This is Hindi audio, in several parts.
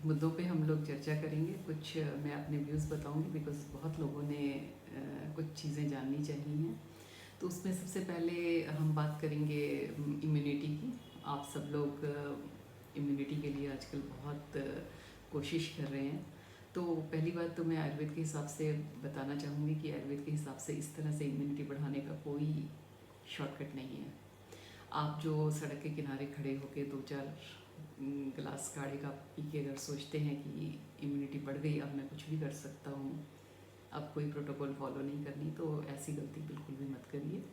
मुद्दों पे हम लोग चर्चा करेंगे। कुछ मैं अपने व्यूज़ बताऊंगी बिकॉज़ बहुत लोगों ने कुछ चीज़ें जाननी चाहिए हैं। तो उसमें सबसे पहले हम बात करेंगे इम्यूनिटी की। आप सब लोग इम्यूनिटी के लिए आजकल बहुत कोशिश कर रहे हैं। तो पहली बात तो मैं आयुर्वेद के हिसाब से बताना चाहूँगी कि आयुर्वेद के हिसाब से इस तरह से इम्यूनिटी बढ़ाने का कोई शॉर्टकट नहीं है। आप जो सड़क के किनारे खड़े होकर दो चार गिलास काढ़े का पी के अगर सोचते हैं कि इम्यूनिटी बढ़ गई, अब मैं कुछ भी कर सकता हूँ, अब कोई प्रोटोकॉल फॉलो नहीं करनी, तो ऐसी गलती बिल्कुल भी मत करिए।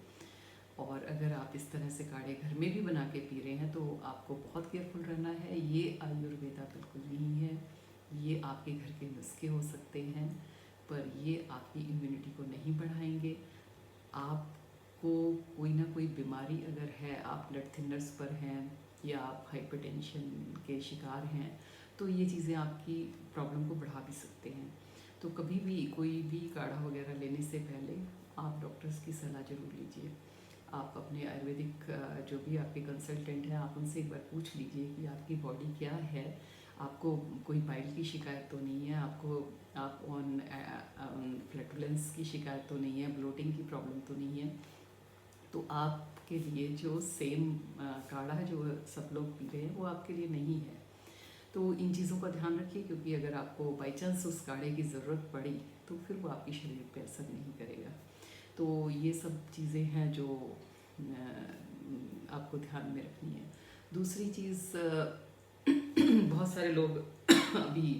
और अगर आप इस तरह से काढ़े घर में भी बना के पी रहे हैं तो आपको बहुत केयरफुल रहना है। ये आयुर्वेदा बिल्कुल नहीं है। ये आपके घर के नुस्खे हो सकते हैं पर ये आपकी इम्यूनिटी को नहीं बढ़ाएंगे। आपको कोई ना कोई बीमारी अगर है, आप ब्लड थिनर्स पर हैं या आप हाइपरटेंशन के शिकार हैं, तो ये चीज़ें आपकी प्रॉब्लम को बढ़ा भी सकते हैं। तो कभी भी कोई भी काढ़ा वगैरह लेने से पहले आप डॉक्टर्स की सलाह ज़रूर लीजिए। आप अपने आयुर्वेदिक जो भी आपके कंसल्टेंट हैं, आप उनसे एक बार पूछ लीजिए कि आपकी बॉडी क्या है। आपको कोई पाइल की शिकायत तो नहीं है, आपको आप ऑन फ्लैटुलेंस की शिकायत तो नहीं है, ब्लोटिंग की प्रॉब्लम तो नहीं है। तो आपके लिए जो सेम काढ़ा जो सब लोग पी रहे हैं वो आपके लिए नहीं है। तो इन चीज़ों का ध्यान रखिए, क्योंकि अगर आपको बाई चांस उस काढ़े की ज़रूरत पड़ी तो फिर वो आपके शरीर पे असर नहीं करेगा। तो ये सब चीज़ें हैं जो आपको ध्यान में रखनी है। दूसरी चीज़, बहुत सारे लोग अभी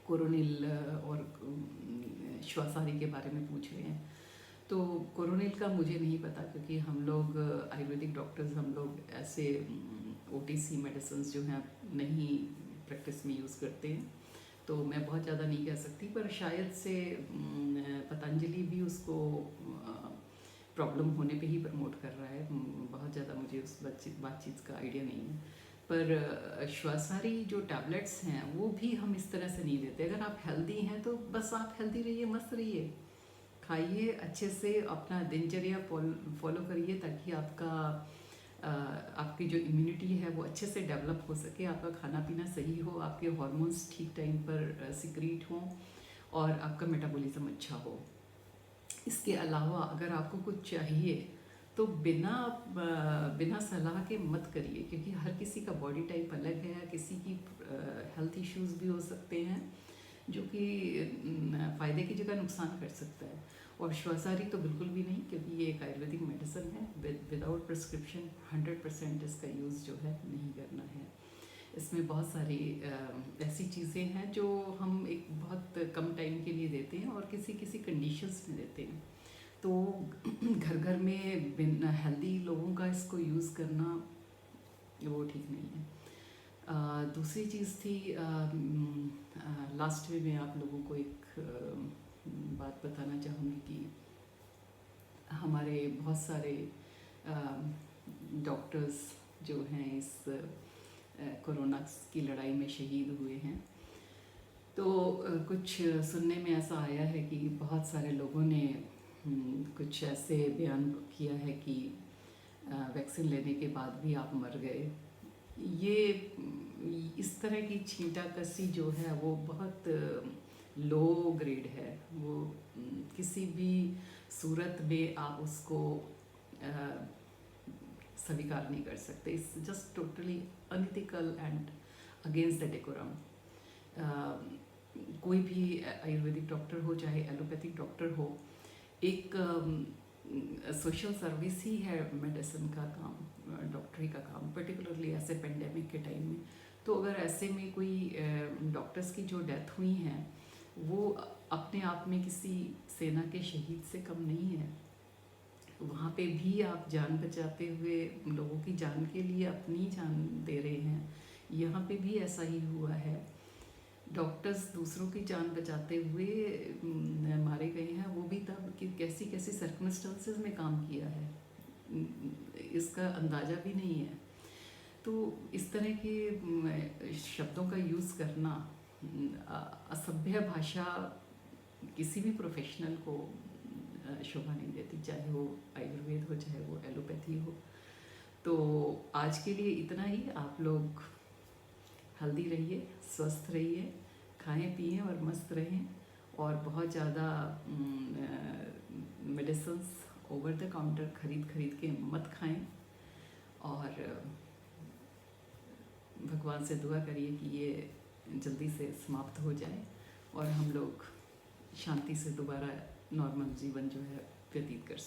कोरोनिल और श्वासाहारी के बारे में पूछ रहे हैं। तो कोरोनिल का मुझे नहीं पता, क्योंकि हम लोग आयुर्वेदिक डॉक्टर्स हम लोग ऐसे ओटीसी मेडिसिन जो हैं नहीं प्रैक्टिस में यूज़ करते हैं, तो मैं बहुत ज़्यादा नहीं कह सकती। पर शायद से पतंजलि भी उसको प्रॉब्लम होने पे ही प्रमोट कर रहा है। बहुत ज़्यादा मुझे उस बातचीत का आइडिया नहीं है। पर श्वासाहारी जो टैबलेट्स हैं वो भी हम इस तरह से नहीं देते। अगर आप हेल्दी हैं तो बस आप हेल्दी रहिए, मस्त रहिए, खाइए अच्छे से, अपना दिनचर्या फॉलो करिए ताकि आपकी जो इम्यूनिटी है वो अच्छे से डेवलप हो सके, आपका खाना पीना सही हो, आपके हार्मोन्स ठीक टाइम पर सिक्रीट हों और आपका मेटाबॉलिज्म अच्छा हो। इसके अलावा अगर आपको कुछ चाहिए तो बिना सलाह के मत करिए, क्योंकि हर किसी का बॉडी टाइप अलग है, किसी की हेल्थ इश्यूज भी हो सकते हैं जो कि फ़ायदे की जगह नुकसान कर सकता है। और श्वासाहारी तो बिल्कुल भी नहीं, क्योंकि ये एक आयुर्वेदिक मेडिसिन है। विदाउट प्रिस्क्रिप्शन 100% इसका यूज़ जो है नहीं करना है। इसमें बहुत सारी ऐसी चीज़ें हैं जो हम एक बहुत कम टाइम के लिए देते हैं और किसी किसी कंडीशंस में देते हैं। तो घर घर में बिन हेल्दी लोगों का इसको यूज़ करना वो ठीक नहीं है। दूसरी चीज़ थी, लास्ट में मैं आप लोगों को एक बात बताना चाहूँगी कि हमारे बहुत सारे डॉक्टर्स जो हैं इस कोरोना की लड़ाई में शहीद हुए हैं। तो कुछ सुनने में ऐसा आया है कि बहुत सारे लोगों ने कुछ ऐसे बयान किया है कि वैक्सीन लेने के बाद भी आप मर गए। ये इस तरह की छींटाकसी जो है वो बहुत लो ग्रेड है। वो किसी भी सूरत में आप उसको स्वीकार नहीं कर सकते। It's just totally unethical and against the decorum. कोई भी आयुर्वेदिक डॉक्टर हो चाहे एलोपैथिक डॉक्टर हो, एक सोशल सर्विस ही है मेडिसिन का काम, डॉक्टरी का काम, पर्टिकुलरली ऐसे पेंडेमिक के टाइम में। तो अगर ऐसे में कोई डॉक्टर्स की जो डेथ हुई हैं वो अपने आप में किसी सेना के शहीद से कम नहीं है। वहाँ पे भी आप जान बचाते हुए लोगों की जान के लिए अपनी जान दे रहे हैं। यहाँ पे भी ऐसा ही हुआ है। डॉक्टर्स दूसरों की जान बचाते हुए मारे गए हैं, वो भी तब कि कैसी कैसी सर्कमस्टांसेस में काम किया है, इसका अंदाज़ा भी नहीं है। तो इस तरह के शब्दों का यूज़ करना, असभ्य भाषा किसी भी प्रोफेशनल को शोभा नहीं देती, चाहे वो आयुर्वेद हो चाहे वो एलोपैथी हो। तो आज के लिए इतना ही। आप लोग हेल्दी रहिए, स्वस्थ रहिए, खाएं पिएं और मस्त रहें। और बहुत ज़्यादा मेडिसिन्स ओवर द काउंटर खरीद के मत खाएं। और भगवान से दुआ करिए कि ये जल्दी से समाप्त हो जाए और हम लोग शांति से दोबारा नॉर्मल जीवन जो है व्यतीत कर सकें।